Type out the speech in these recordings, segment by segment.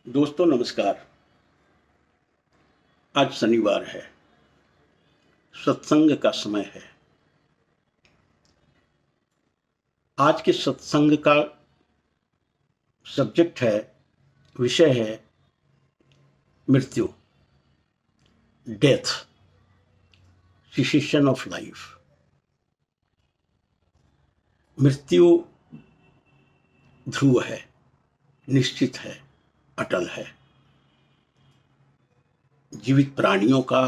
दोस्तों नमस्कार। आज शनिवार है, सत्संग का समय है। आज के सत्संग का सब्जेक्ट है, विषय है मृत्यु, डेथ, सिसेशन ऑफ लाइफ। मृत्यु ध्रुव है, निश्चित है, अटल है। जीवित प्राणियों का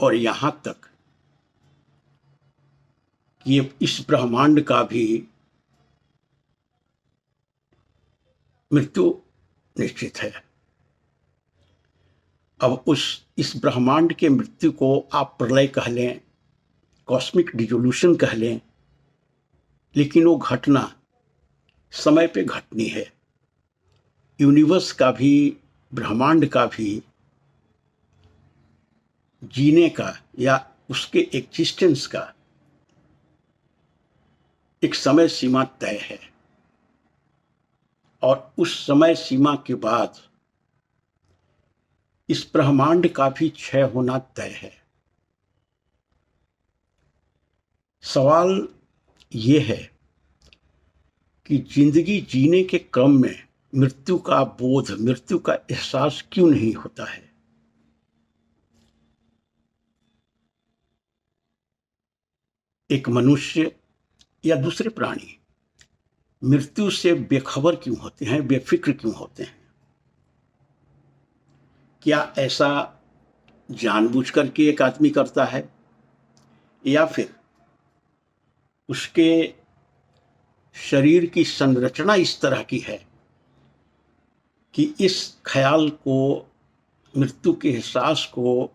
और यहां तक कि ये इस ब्रह्मांड का भी मृत्यु निश्चित है। अब इस ब्रह्मांड के मृत्यु को आप प्रलय कह लें, कॉस्मिक डिसोल्यूशन कह लें, लेकिन वो घटना समय पे घटनी है। यूनिवर्स का भी, ब्रह्मांड का भी जीने का या उसके एग्जिस्टेंस का एक समय सीमा तय है, और उस समय सीमा के बाद इस ब्रह्मांड का भी क्षय होना तय है। सवाल ये है कि जिंदगी जीने के क्रम में मृत्यु का बोध, मृत्यु का एहसास क्यों नहीं होता है। एक मनुष्य या दूसरे प्राणी मृत्यु से बेखबर क्यों होते हैं, बेफिक्र क्यों होते हैं? क्या ऐसा जानबूझकर के एक आदमी करता है, या फिर उसके शरीर की संरचना इस तरह की है कि इस ख्याल को, मृत्यु के एहसास को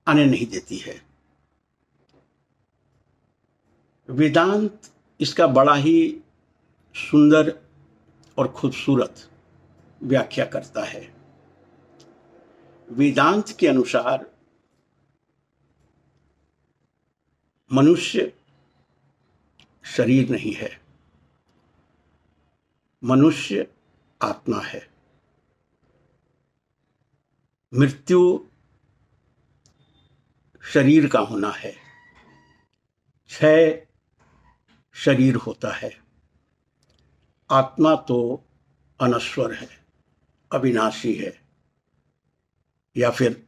आने नहीं देती है? वेदांत इसका बड़ा ही सुंदर और खूबसूरत व्याख्या करता है। वेदांत के अनुसार मनुष्य शरीर नहीं है, मनुष्य आत्मा है। मृत्यु शरीर का होना है, क्षय शरीर होता है। आत्मा तो अनश्वर है, अविनाशी है, या फिर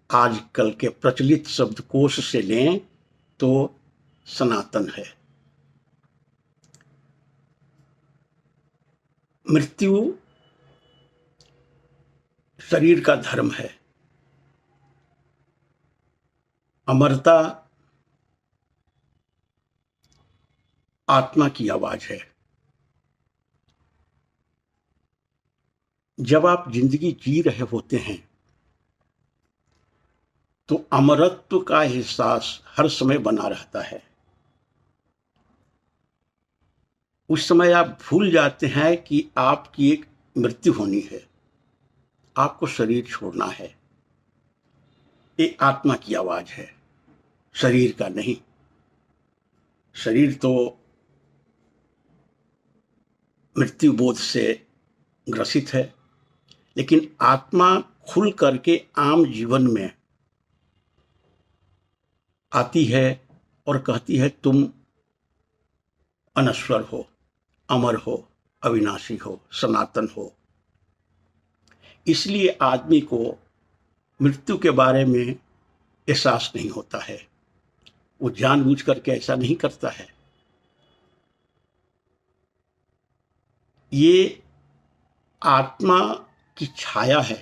आजकल के प्रचलित शब्दकोश से लें तो सनातन है। मृत्यु शरीर का धर्म है, अमरता आत्मा की आवाज है। जब आप जिंदगी जी रहे होते हैं तो अमरत्व का एहसास हर समय बना रहता है। उस समय आप भूल जाते हैं कि आपकी एक मृत्यु होनी है, आपको शरीर छोड़ना है। ये आत्मा की आवाज है, शरीर का नहीं। शरीर तो मृत्यु बोध से ग्रसित है, लेकिन आत्मा खुल करके आम जीवन में आती है और कहती है तुम अनश्वर हो, अमर हो, अविनाशी हो, सनातन हो। इसलिए आदमी को मृत्यु के बारे में एहसास नहीं होता है। वो जानबूझ करके ऐसा नहीं करता है। ये आत्मा की छाया है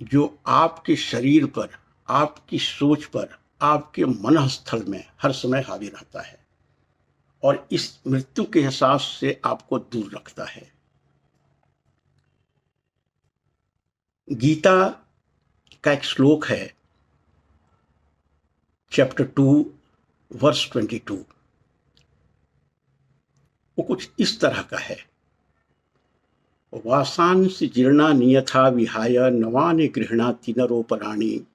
जो आपके शरीर पर, आपकी सोच पर, आपके मनःस्थल में हर समय हावी रहता है, और इस मृत्यु के एहसास से आपको दूर रखता है। गीता का एक श्लोक है, चैप्टर 2 वर्स 22। वो कुछ इस तरह का है, वासांसि जीर्णानि यथा विहाय नवानि गृह्णाति नरोपराणि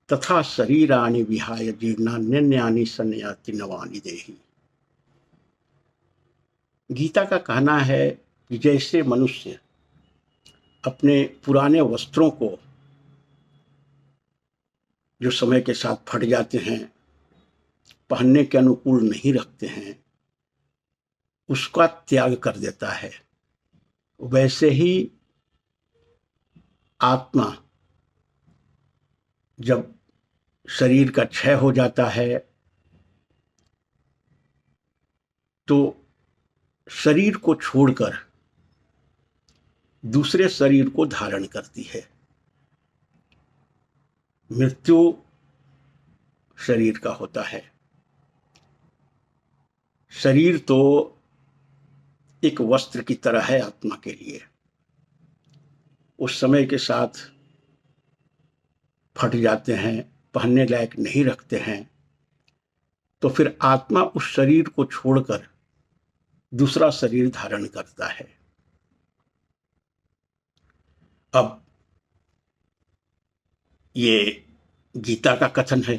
तथा शरीराणि विहाय जीर्णान्यन्यानि संयाति नवानि देहि। गीता का कहना है कि जैसे मनुष्य अपने पुराने वस्त्रों को जो समय के साथ फट जाते हैं, पहनने के अनुकूल नहीं रखते हैं, उसका त्याग कर देता है, वैसे ही आत्मा जब शरीर का क्षय हो जाता है तो शरीर को छोड़कर दूसरे शरीर को धारण करती है। मृत्यु शरीर का होता है। शरीर तो एक वस्त्र की तरह है आत्मा के लिए, उस समय के साथ फट जाते हैं, पहनने लायक नहीं रखते हैं, तो फिर आत्मा उस शरीर को छोड़कर दूसरा शरीर धारण करता है। अब ये गीता का कथन है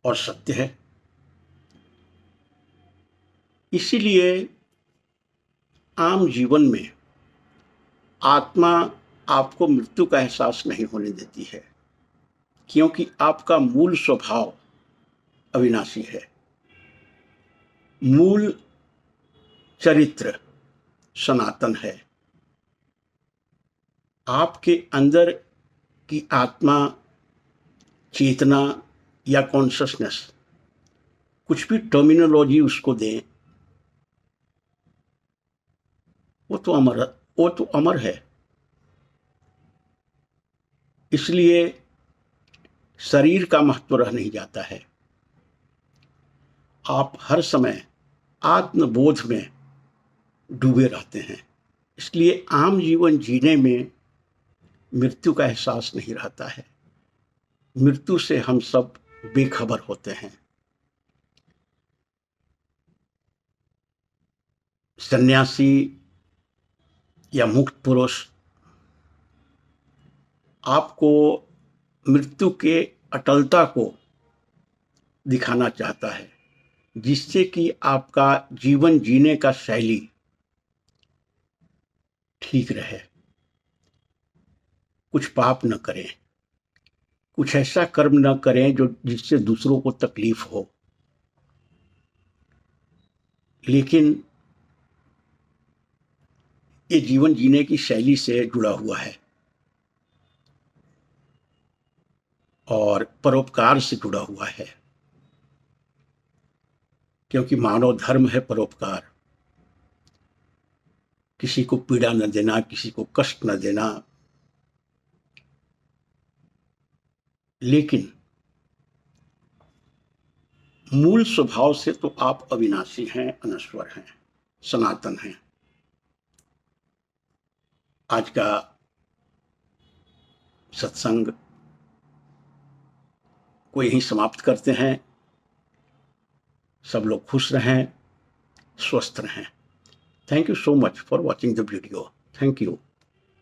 और सत्य है। इसीलिए आम जीवन में आत्मा आपको मृत्यु का एहसास नहीं होने देती है, क्योंकि आपका मूल स्वभाव अविनाशी है। मूल चरित्र सनातन है। आपके अंदर की आत्मा, चेतना या कॉन्शसनेस, कुछ भी टर्मिनोलॉजी उसको दें, वो तो अमर है। इसलिए शरीर का महत्व रह नहीं जाता है। आप हर समय आत्मबोध में डूबे रहते हैं। इसलिए आम जीवन जीने में मृत्यु का एहसास नहीं रहता है। मृत्यु से हम सब बेखबर होते हैं। सन्यासी या मुक्त पुरुष आपको मृत्यु के अटलता को दिखाना चाहता है, जिससे कि आपका जीवन जीने का शैली ठीक रहे। कुछ पाप न करें, कुछ ऐसा कर्म न करें जो जिससे दूसरों को तकलीफ हो। लेकिन ये जीवन जीने की शैली से जुड़ा हुआ है और परोपकार से जुड़ा हुआ है, क्योंकि मानव धर्म है परोपकार। किसी को पीड़ा न देना, किसी को कष्ट न देना। लेकिन मूल स्वभाव से तो आप अविनाशी हैं, अनश्वर हैं, सनातन हैं। आज का सत्संग को यहीं समाप्त करते हैं। सब लोग खुश रहें, स्वस्थ रहें। Thank you so much for watching the video. Thank you.